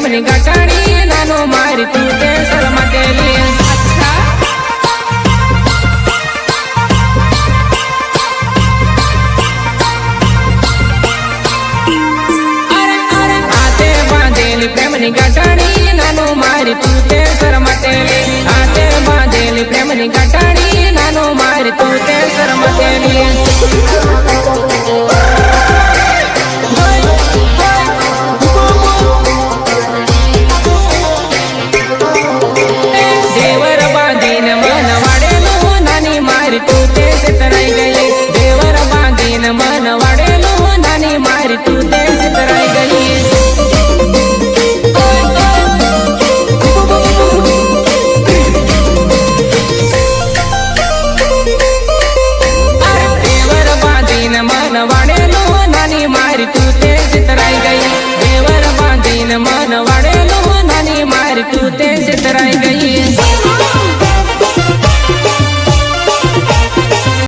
પ્રેમની ગાંઠાણી નાનો મારી તું તે શરમાટેલી પ્રેમની ગાંઠાણી નાનો મારી તું તે શરમાટેલી હાથે બાંધેલી પ્રેમની ગાંઠાણી નાનો મારી તું તે શરમાટેલી દેવર બાંધીને મન વાડેલું નાની મારી તું તે સિતરાઈ ગઈ દેવર બાંધીને મન વાડેલું નાની મારી તું તે સિતરાઈ ગઈ મન વાડેલું નાની મારી તું તે સિતરાઈ ગઈ